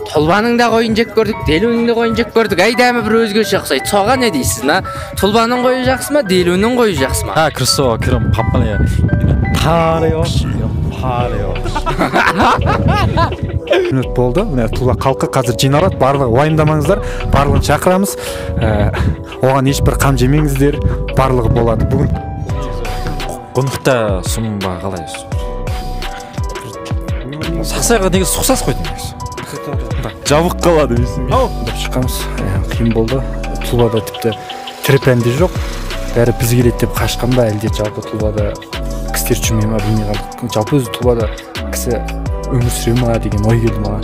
Тұлбаның да қойын жеп көрдік, Делуның да қойын жеп көрдік. Айдамы бір өзгеше ұқсайды. Соған не дейсіз, на? Тұлбаның қойы жақсы ма, Делуның қойы жақсы ма? 그래서 그럼 바쁘네. 파래요. 파래요. Минут болды. Мына Тула халқы қазір жиналады. Барлығы уайымдамаңыздар. Барлығын шақырамыз. Оған ешбір қам жемеңіздер. Барлығы болады. Бүгін Қонақта сұмба қалайсыз? Сақсайға неге сұқсас қойдың негізі? Жабық қалады дейсің. шыққанбыз. Қиын болды. Тулада тіпті тірпенде жоқ. Бәрі біз келеді деп қашқан ба, әлде жалпы Тулада кісілер жүрмей ма білмей қалдық. Жалпы өзі Тулада кісі өмір сүре ма деген ой келді маған.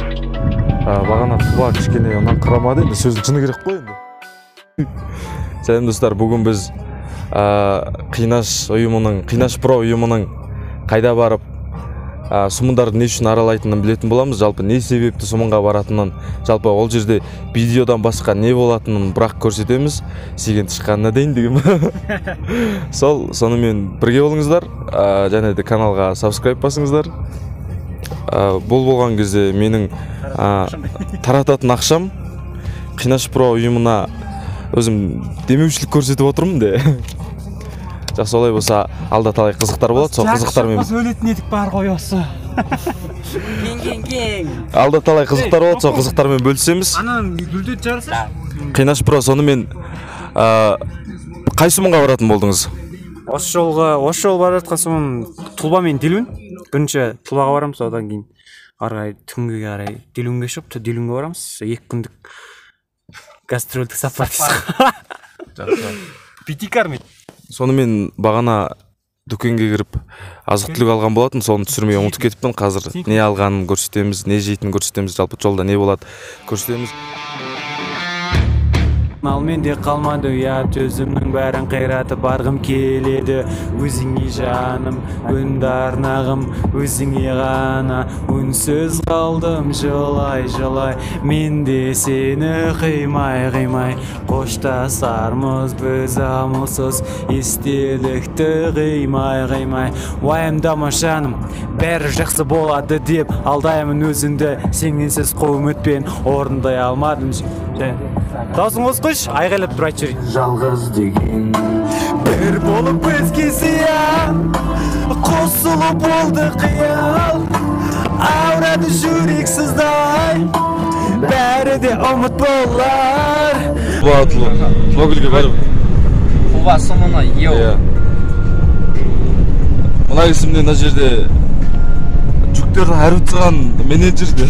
Бағана Тула кішкене онан қарамады, енді сөздің шыны керек қой енді. Сәлем достар, бүгін біз Қинаш Про ұйымының қайда барып сұмындарды не үшін аралайтынын білетін боламыз. Жалпы не себепті сұмынға баратынын, жалпы ол жерде видеодан басқа не болатынын бірақ көрсетеміз. Сеген шыққанына дейін дегім. Сонымен бірге болыңыздар, және де каналға subscribe басыңыздар. Бұл болған кезде менің тарататын ақшам Қинаш Про ұйымына өзім демеушілік көрсетіп отырмын де. Жақсы, олай болса алда талай қызықтар болады, сол қызықтармен Өлетін едік бар ғой осы. Кең. алда талай қызықтар болады, сол қызықтармен бөлісеміз. Анан гүлдет жарысы? Қинаш Про, сонымен қай сұмынға баратын болдыңыз? Осы жол бара жатқан соң Тұлба мен Делун. Бірінші Тұлбаға барамыз, одан кейін арай түнге қарай Делунге шығып, Делунге барамыз. 2 күндік гастрольдік сапар. Питикармет. Сонымен бағана дүкенге кіріп азық-түлік алған болатын, соны түсірмей ұмытып кетіппін. Қазір не алғанын көрсетеміз, не жейтінін көрсетеміз, жалпы жолда не болады көрсетеміз. Ал менде қалмады ұят, өзімнің бәрін қайратып барғым келеді. Өзіңе жаным, үнді арнағым, өзіңе ғана үнсіз қалдым жылай. Мен де сені қимай, қоштасармыз біз амалсыз, естелікті қимай. Уайымдама жаным, бәрі жақсы болады деп алдаймын өзіңді, сененсіз қол үмітпен орындай алмадым. Даусың осы қойш, айғайлап тұр айтшы. Жалғыз деген Бір болып өзге сиян, қосылып болды қиял, ауырады жүрек сыздай, бәрі де ұмыт болар. Тұлба гүлге барып. Тұлба сұмына, еу. Мына есімде мына жерде жүктерді айырып тұрған менеджерді.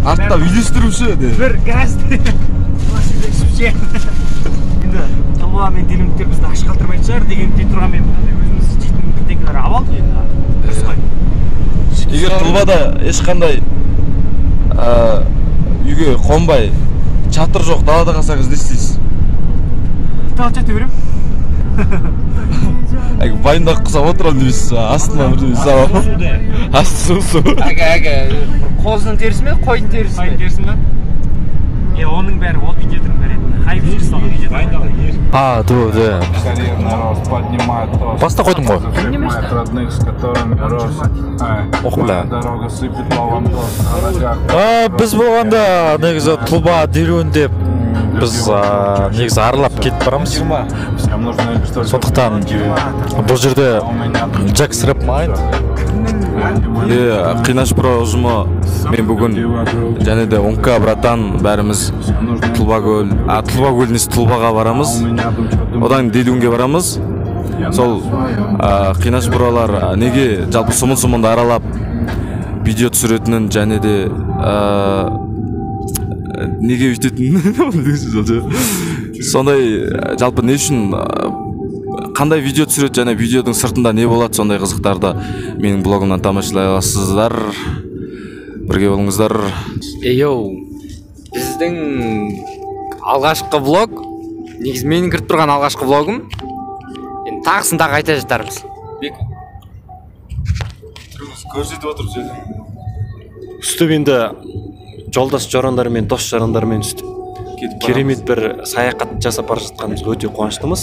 Артта үйлестіруші де. Бір газды енді Тұлба мен Делунгтер бізді аш қалдырмайтын шығар деген дей тұрған мен өзіміз жейтін бірдеңелер алып енді. Дұрыс қой. Егер Тұлбада ешқандай үйге қонбай, чатыр жоқ, далада қалсаңыз не істейсіз? Тағы жете берем. Байында құсап отырам демейсіз, астына бір демейсіз. Асты су. Қозының терісі ме, қойдың терісі ме? Қойдың терісі ме? Оның бәрі ол видеоның бәрі. Хайп жасалған видео. Да. Баста қойдың ғой. Біз болғанда негізі Тұлба Делун деп біз негізі аралап кетіп барамыз. Сондықтан бұл жерде Jack's Rap Mind. Қинаш Про ұжымы мен бүгін және де Онка братан бәріміз Тұлба көлінес Тұлбаға барамыз. Одан Делунге барамыз. Сол Қинаш Пролар неге жалпы сұмын-сұмынды аралап видео түсіретінін және де неге өйтетінін сондай жалпы не үшін қандай видео түсіреді және видеоның сыртында не болады, сондай қызықтарды менің блогымнан тамашалай аласыздар. Бірге болыңыздар. Йоу, біздің алғашқы влог, негіз менің кіріп тұрған алғашқы влогым. Енді тағысын тағы айта жатармыз. Көрсетіп отырып сөйле. Үстіп енді жолдас жарандармен, дос жарандармен үстіп керемет бір саяхат жасап бара жатқанымызға өте қуаныштымыз.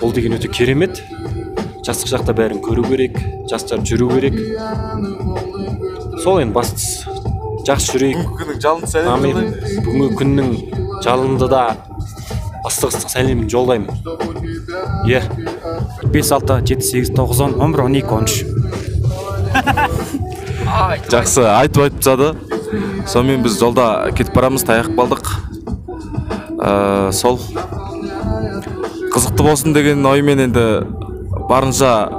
Бұл деген өте керемет. жастық шақта бәрін көру керек, жастар жүру керек. Сол енді бастысы. Жақсы жүрейік. Бүгінгі күннің жалынды сәлемін Амин. Бүгінгі күннің жалынды да ыстық сәлемін жолдаймын. 5, 6, 7, 8, 9, 10, 11, 12, 13. Жақсы айтып тастады. Сонымен біз жолда кетіп барамыз, таяқ қалдық. Сол қызықты болсын деген оймен енді барынша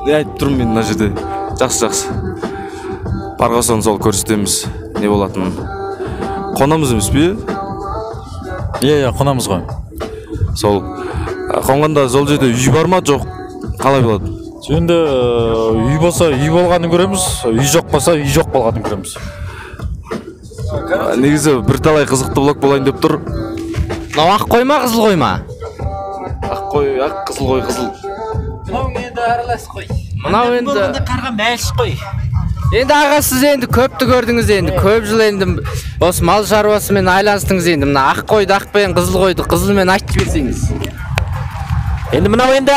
не айтып тұрмын мен мына жерде. Жақсы. Барға соң сол көрсетеміз не болатынын. Қонамыз емес пе? Иә, қонамыз ғой. Сол қонғанда жол жерде үй бар ма, жоқ? Қалай болады? Енді үй болса үй болғанын көреміз, үй жоқ болса үй жоқ болғанын көреміз. Негізі бірталай қызықты блог болайын деп тұр. Мынау ақ қой ма, қызыл қой ма? Ақ қой, ақ, қызыл қой, қызыл. Мынау енді аралас қой. Мынау енді Қарға мәліш қой. Енді аға, сіз енді көпті көрдіңіз енді. Көп жыл енді осы мал шаруасымен айланыстыңыз енді. Мына ақ қойды ақпен, қызыл қойды қызылмен айтып берсеңіз. Енді мынау енді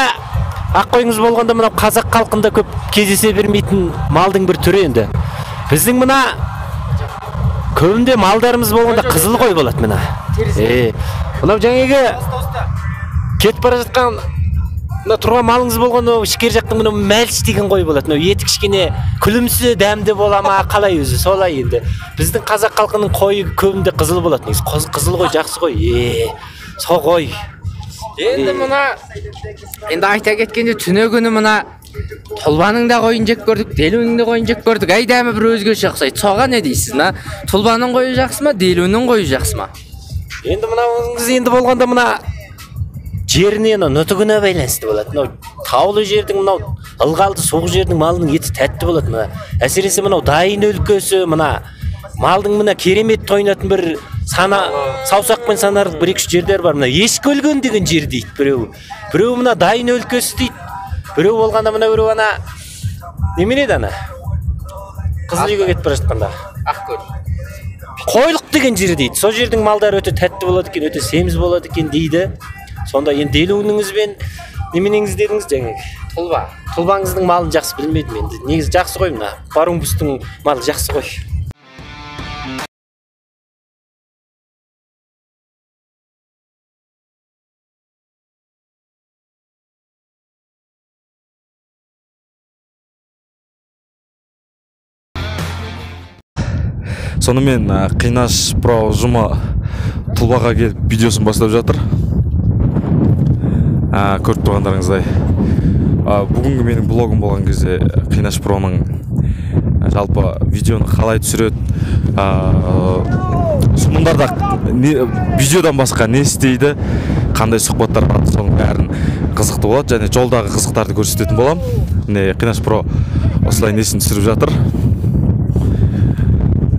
ақ қойыңыз болғанда мынау қазақ халқында көп кездесе бермейтін малдың бір түрі енді. Біздің мына көбінде малдарымыз болғанда қызыл қой болады мына. Мынау жаңағы кетіп бара жатқан мына тұрған малыңыз болғанда ішкер жақтың мынау мәліш деген қой болады. Мынау еті кішкене күлімсі дәмді бола ма, қалай өзі солай енді. Біздің қазақ халқының қойы көбінде қызыл болады. Негізі қызыл қой жақсы қой. Сол қой. Енді мына енді айта кеткенде түні күні мына тұлбаның да қойын жеп көрдік, делуінің де қойын жеп көрдік. Ай дәмі бір өзгеше ұқсайды. Соған не дейсіз? Мына тұлбаның қойы жақсы ма, делуінің қойы жақсы ма? Енді мынауыңыз енді болғанда мына жеріне нұтығына байланысты болады. Мынау таулы жердің мынау ылғалды суық жердің малының еті тәтті болады. Мына әсіресе мынау дайын өлкесі, мына малдың мына керемет тойынатын бір саусақпен санарлық 1-2 жерлер бар. Мына ешкі өлген деген жер дейді біреу мына дайын өлкесі дейді. Біреу болғанда мына біреу ана немене еді ана қызыл үйге кетіп бара жатқанда Ақкөл. қойлық деген жер дейді. Сол жердің малдары өте тәтті болады екен, өте семіз болады екен дейді. Сонда енді делуіңізбен неменеңіз дедіңіз жаңағы тұлбаңыздың малын жақсы білмедім енді. Негізі жақсы ғой мына барумбустың малы жақсы ғой. Сонымен Қинаш Про ұжымы Тұлбаға келіп видеосын бастап жатыр. Көріп тұрғандарыңыздай. Бүгінгі менің блогым болған кезде Қинаш Проның жалпы видеоны қалай түсіреді, мұндарда видеодан басқа не істейді, қандай сұхбаттар бар, соның бәрін қызықты болады және жолдағы қызықтарды көрсететін болам. Қинаш Про осылай несін түсіріп жатыр.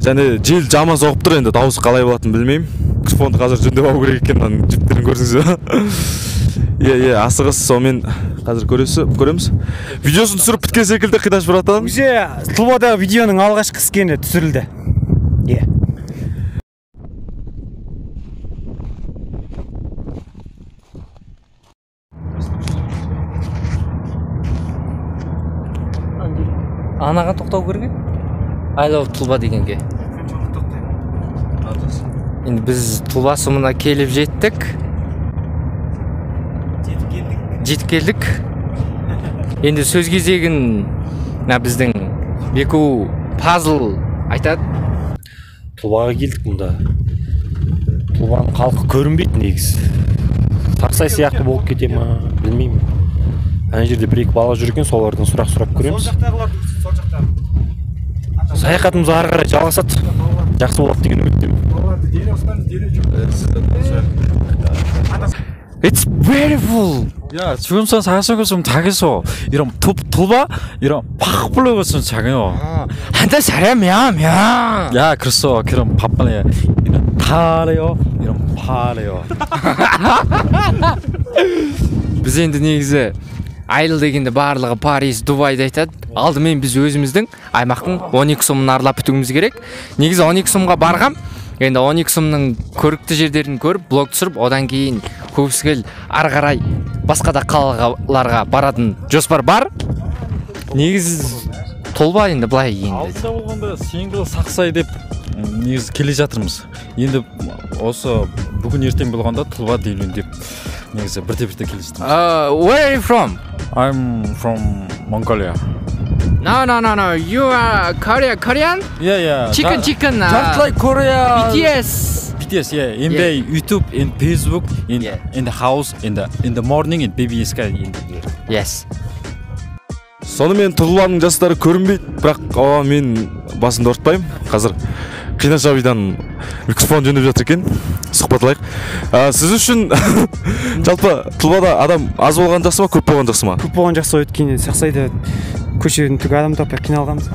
Және жел жаман соғып тұр, енді дауысы қалай болатынын білмеймін. Микрофонды қазір жөндеп алу керек екен, мынаның жіптерін көрсеңіз. Асығыс, сонымен қазір көреміз. Видеосын түсіріп біткен секілді Қинаш братан. Уже Тұлбадағы видеоның алғашқы скені түсірілді. Анаға тоқтау керек еді? I love Тұлба дегенге. Енді біз Тұлба сұмына келіп жеттік. Жетіп келдік. Енді сөз кезегін біздің Беку пазл айтады. Тұлбаға келдік мұнда. Тұлбаның халқы көрінбейді негізі. Тақсай сияқты болып кете ма, білмеймін. Ана жерде 1-2 бала жүр екен, солардан сұрақ көреміз. Саяхатымыз ары қарай жалғасады. Жақсы болады деген үміттемін. It's beautiful. 야, 지금 선 사석에서 자기서 이런 톱토바 이런 팍 불러가서 자기요. 한테 잘하면 야, 그랬어. 그럼 바빠네. 이런 타래요. 이런 파래요. Біз енді негізі Айыл дегенде барлығы Париж, Дубайды айтады. Алдымен біз өзіміздің аймақтың 12 сомын аралап бітуіміз керек. Негізі 12 сомға барғам, Енді 12 сумның көрікті жерлерін көріп, блог түсіріп, одан кейін көпшілік ары қарай басқа да қалаларға баратын жоспар бар. Негіз Тұлба енді былай енді. Алдында болғанда сингл Сақсай деп негіз келе жатырмыз. Енді осы бүгін ертең болғанда Тұлба Делюн деп негізі бірте-бірте келе жатырмыз. Where are you from? I'm from Mongolia. No. You are Korean? Yeah. Chicken. Just like Korea. BTS, yeah. In the YouTube, in Facebook, in the house, in the morning, in BBS. Yes. Сонымен Тұлбаның жастары көрінбейді, бірақ мен басымды ортпаймын. Қазір Қинаш абидан микрофон жөндеп жатыр екен. Сұхбат алайық. Сіз үшін жалпы Тұлбада адам аз болған жақсы ма, көп болған жақсы ма? Көп болған жақсы. Өйткені Сақсайда көшеден түк адам таппай қиналғанбыз.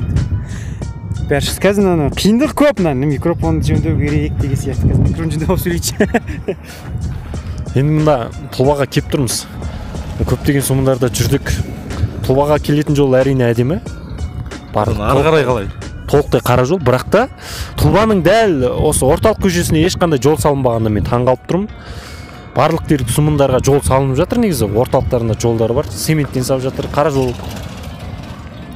Бәрі қазір қиындық көп, микрофонды жөндеу керек деген сияқты. Қазір микрофон жөндеп алып сөйлейінші. Енді мында Тұлбаға келіп тұрмыз. Көптеген сомындарда жүрдік. Тұлбаға келетін жол әрине әдемі. Ары қарай қалай? Толықтай қара жол, бірақ та Тұлбаның дәл осы орталық көшесіне ешқандай жол салынбағанда мен таңғалып тұрмын. Барлық дерлік сумындарға жол салынып жатыр, негізі орталықтарында жолдары бар, цементтен салып жатыр, қара жол,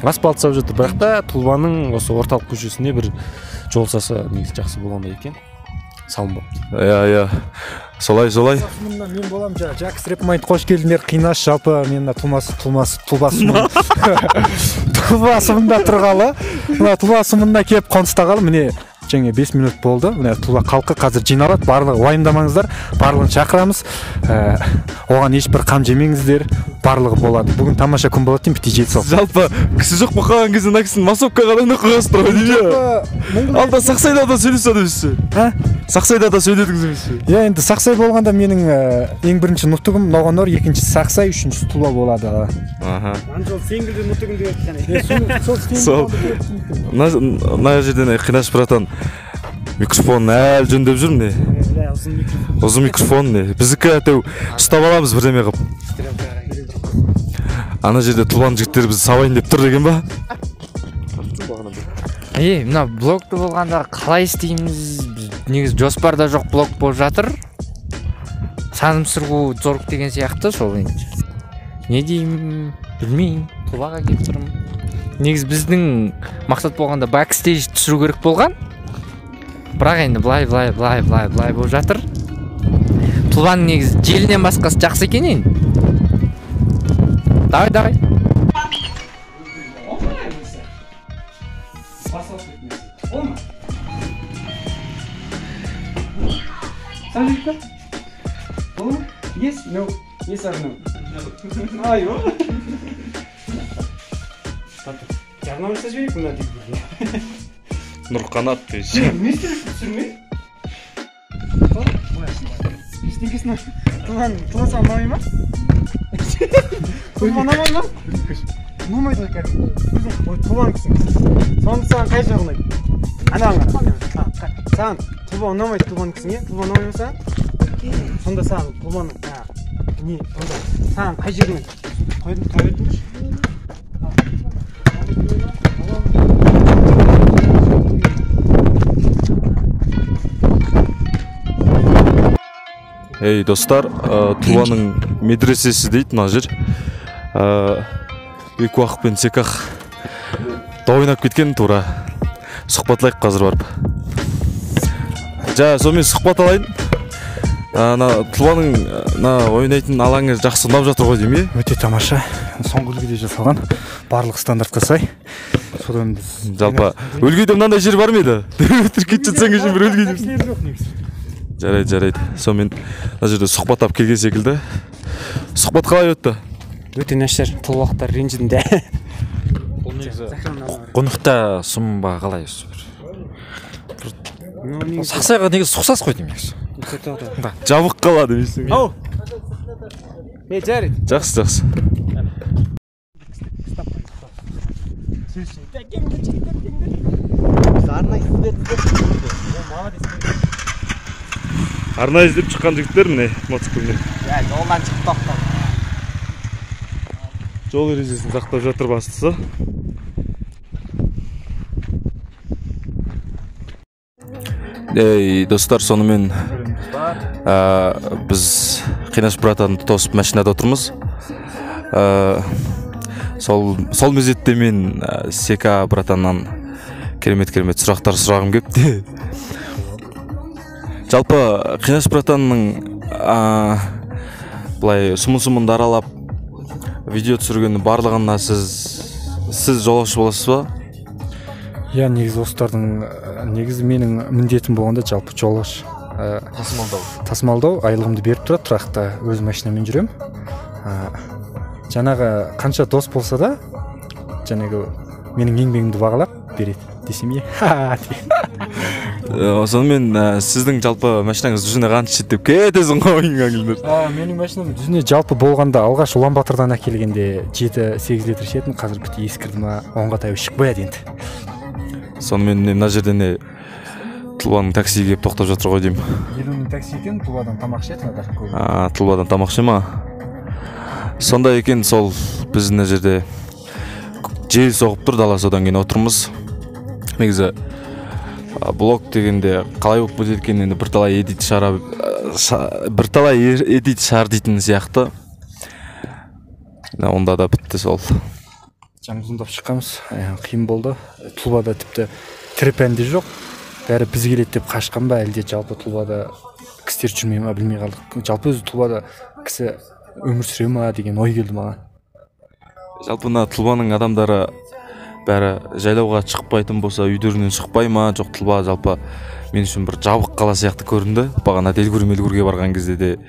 асфальт салып жатыр, бірақ та Тұлбаның осы орталық көшесіне бір жол салса негізі жақсы болғандай екен. Салынбапты. Иә. Солай. Мен болам Жакс Рэпмайнд, қош келдіңдер. Қинаш жалпы мен Тұлбасымында тұрғалы. Тұлбасымында келіп қоныстағалы міне жаңа 5 минут болды. Міне Тұлба халқы қазір жиналады. Барлығы уайымдамаңыздар. Барлығын шақырамыз. Оған ешбір қам жемеңіздер. Барлығы болады. Бүгін тамаша күн болады деймін, бітей жетіп. Жалпы кісі жоқ болған кезде мына кісіні массовкаға да қойғансыздар ғой деймін. Алда Сақсайда да сөйлеседі Сақсайда да сөйледіңіз емес пе? Иә, енді Сақсай болғанда менің ең бірінші нұтығым Ноғанор, екіншісі Сақсай, үшіншісі Тұлба болады. Сол сингілді нұтығын деп Сол мына жерден Қинаш братан микрофонын әлі жөндеп жүр не? Ұзын микрофон не? Біздікі әтеу ұстап аламыз бірдеме қып. Ана жерде Тұлбаның жігіттері бізді сабайын деп тұр деген ба? Мына блогты болғанда қалай істейміз? Негіз жоспарда жоқ блог болып жатыр. Саным сырғу зорық деген сияқты, сол енді. Не деймін, білмеймін, Тұлбаға келіп тұрмын. Негіз біздің мақсат болғанда бэкстейдж түсіру керек болған. Бірақ енді былай болып жатыр. Тұлбаның негіз желінен басқасы жақсы екен енді. Давай. Yes, no. Yes or no? Айо. Жарнама жасап жіберейік мына дегенге. Нұрқанат дейші. Не істеп түсірме? Ештеңкесін Тұлба саған ұнамай ма? Тұлба ұнамай ма? Ұнамайды кәдімгі. Тұлбаныкісің. Сонда саған қай жағы ұнайды? Анаған. Саған Тұлба ұнамайды Тұлбаныкісің, е? Тұлба ұнамай ма саған? Сонда саған Тұлбаның не? Сонда саған қай жері ұнайды? Қай бердіңші? Ей достар, Тұлбаның медресесі дейді мына жер. Екі уақытпен секақ ойнап кеткен тура. Сұхбатлайық қазір барып. Сонымен сұхбат алайын. Тұлбаның ойнайтын алаңы жақсы ұнап жатыр ғой деймін, е? Өте тамаша. Соңғы үлгіде жасалған. Барлық стандартқа сай. Содан жалпы өлгейде мынандай жер бар ма еді? Кетіп жатсаң үшін бір өлгейде. Жарайды. Сонымен мына жерде сұхбат алып келген секілді. Сұхбат қалай өтті? Өте нашар. Тұлбалықтар ренжідім де. Қонықта сұмба қалай өсі? Сақсайға негіз сұқсас қой деймін негіз. Жабық қалады дейсің. Ау. Жарайды. Жақсы. Арнайы іздеп шыққан жігіттер міне мотоциклмен. Жолдан шығып тоқтады. Жол ережесін сақтап жатыр бастысы. достар, сонымен біз Қинаш братан тосып машинада отырмыз. Сол мезетте мен Сека братаннан керемет сұрақтар сұрағым кепті. Жалпы Қинаш братанның былай сумын аралап видео түсірген барлығына сіз жолаушы боласыз ба? Иә, негізі осылардың негізі менің міндетім болғанда жалпы жолаушы тасымалдау айлығымды беріп тұрады, тұрақты өз машинамен жүрем. Жаңағы қанша дос болса да жаңағы менің еңбегімді бағалап береді десем е. Сонымен сіздің жалпы машинаңыз жүзіне қанша жетті деп кетесің ғой ойыңа. Менің машинам жүзіне жалпы болғанда алғаш Улан Батырдан әкелгенде 7-8 литр ішетін, қазір бүті ескірді ма 10-ға таяу шықпайды енді. Сонымен мына жерде Тұлбаның таксиге келіп тоқтап жатыр ғой деймін. Елінің такси екен, Тұлбадан тамақ ішеді ма? Тұлбадан тамақ іше ма? Сонда екен, сол біз мына жерде жел соғып тұр, дала содан кейін отырмыз. Негізі блог дегенде қалай болып кетеді екен, енді бірталай эдит шар дейтін сияқты. Онда да бітті сол. Жаңғызындап шыққанбыз, қиын болды. Тұлбада тіпті тірі жоқ. Бәрі біз келеді деп қашқан ба, әлде жалпы Тұлбада кісілер жүрмей ма білмей қалдық. Жалпы өзі Тұлбада кісі өмір сүре ма деген ой келді маған. Жалпы Тұлбаның адамдары бәрі жайлауға шықпайтын болса, үйдерінен шықпай ма, жоқ Тұлба жалпы мен үшін бір жабық қала сияқты көрінді. Бағана Делгүр-Мелгүрге барған кезде де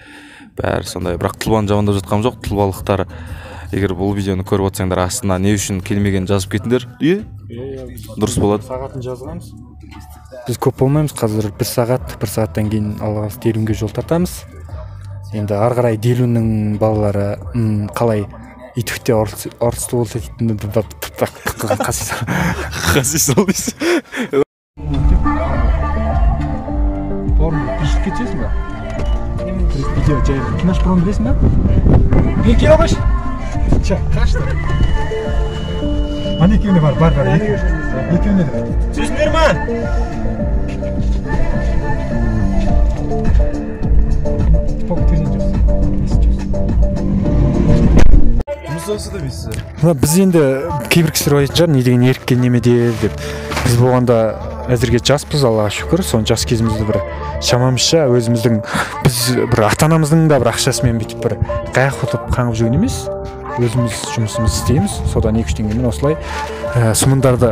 бәрі сондай. Бірақ Тұлбаны жамандап жатқам жоқ. Тұлбалықтар егер бұл видеоны көріп отырсаңдар, астына не үшін келмеген жазып кетіңдер. Дұрыс болады. Сағатын жазғанбыз. Біз көп болмаймыз, қазір 1 сағаттан кейін алға Делунге жол тартамыз. Енді ары қарай Делуннің балалары қалай итікте орысты болса дейтін қасисал дейсіз. Порно пишіп кетесің ба? Видео жайып. Қинаш бұрын білесің ба? Мен келе қойшы. Қашты. Ана екеуіне бар. Екеуіне де бар. Сөзіңдер ма? Біз енді кейбір кісілер ойлайтын шығар, не деген еріккен неме деп. Біз болғанда әзірге жаспыз, Аллаға шүкір. Соны жас кезімізді бір шамамызша өзіміздің, біз бір ата-анамыздың да бір ақшасымен бүйтіп бір қайық отып қаңып жүрген емес. Өзіміз жұмысымызды істейміз. Содан 2-3 теңгемен осылай сумындарды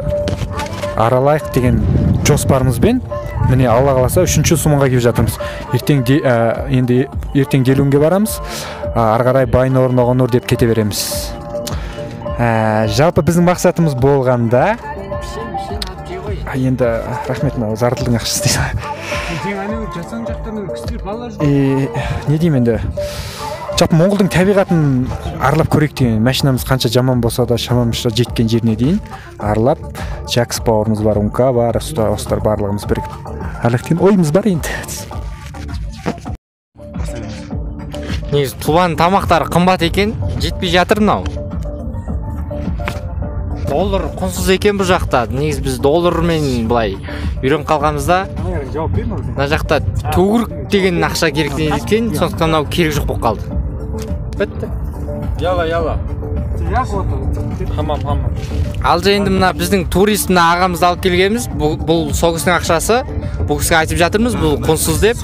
аралайық деген жоспарымызбен міне Алла қаласа 3-ші сумынға келіп жатырмыз. Ертең Делунге барамыз. Ары қарай Байнор, Ноғонор деп кете береміз. Жалпы біздің мақсатымыз болғанда енді рахмет, мынау зардылдың ақшасы дейсің. Не деймін енді, жалпы Моңғолдың табиғатын аралап көрейік деген, машинамыз қанша жаман болса да шамамызша жеткен жеріне дейін аралап, Жакс бауырымыз бар, Унка бар, осылар барлығымыз бірігіп аралап деген ойымыз бар енді. Негізі Тұлбаның тамақтары қымбат екен, жетпей жатыр мынау. Доллар құнсыз екен бұл жақта. Негізі біз доллармен былай үйреніп қалғанымызда, мына жақта төгірік деген ақша керек екен, сондықтан мынау керек жоқ болып қалды. Бітті. Яла. Хамам. Ал енді мына біздің турист мына ағамызды алып келгенбіз. Бұл сол кісінің ақшасы. Бұл кісіге айтып жатырмыз, бұл құнсыз деп.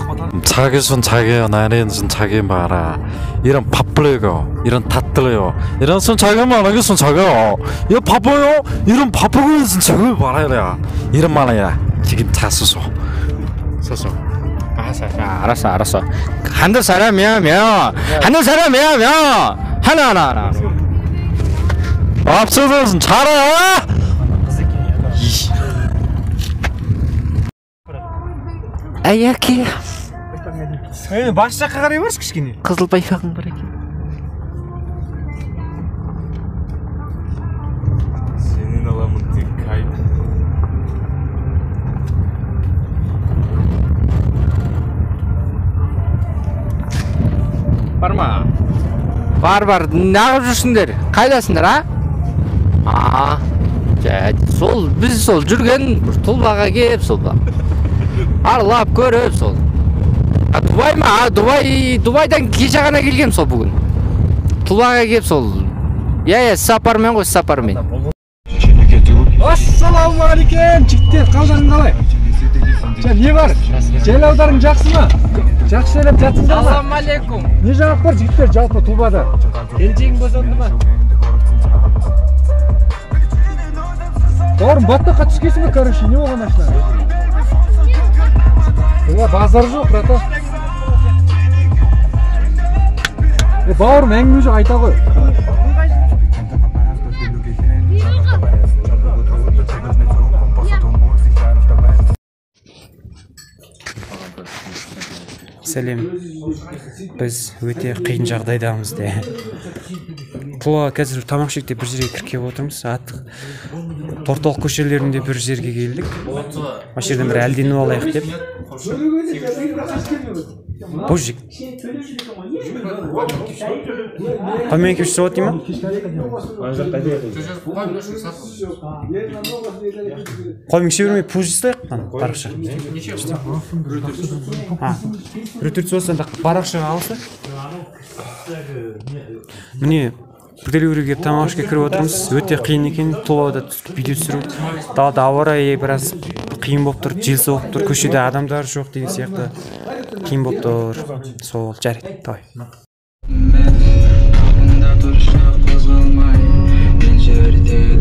자기 손 자기야, 나는 손 자기 말아. 이런 바쁘고, 이런 탓들어요. 이런 손 자기 말하기 손 자기요. 이거 바빠요. 이런 바쁘고 손 자기 말아야. 이런 말이야. 지금 다 쓰소. 알았어. 한두 사람이야. 하나. 앞서서 잘해. Аяки. Бас жаққа қарай баршы кішкене. Қызыл байпағың бар екен. Сенен аламын тек кайф. Бар ма? Бар. Неғып жүрсіңдер? Қайдасыңдар, Сол, біз сол жүрген Тұлбаға кеп, сол ба. Аралап көріп сол. Дубай ма? Дубайдан кеше ғана келгем сол бүгін. Тулаға келіп сол. Иә, сапармен ғой, сапармен. Ассалаумағалейкум, жігіттер, қалдарың қалай? Не бар? Жайлаударың жақсы ма? Жақсы жайлап жатсыңдар ма? Ассалаумағалейкум. Не жаңалық бар жігіттер жалпы Тулбада? Елжең босанды ма? Бауырым, баттаққа түскесің бе, короче, не болған ашына? Базар жоқ, брата. Бауырым, әңгіме жоқ, айта ғой. Сәлем. Біз өте қиын жағдайдамыз де. Тулаға қазір тамақ ішейік деп бір жерге кіріп отырмыз. Торталық көшелерінде бір жерге келдік. Осы жерден бір әлденіп алайық деп. Божик. Қоймен кеп шығып отыр ма? Қоймен кеше бермей пуж істейік қана, барақша. Рөтіртсі болса, барақшаға алса. Міне, бір делеуге тамақ ішке кіріп отырмыз. Өте қиын екен, Тулбада видео түсіру. Далада ауа райы біраз қиын болып тұр, жел соғып тұр, көшеде адамдар жоқ деген сияқты қиын болып тұр. Сол жарайды, давай. Мен артында тұршы қозғалмай, мен жерде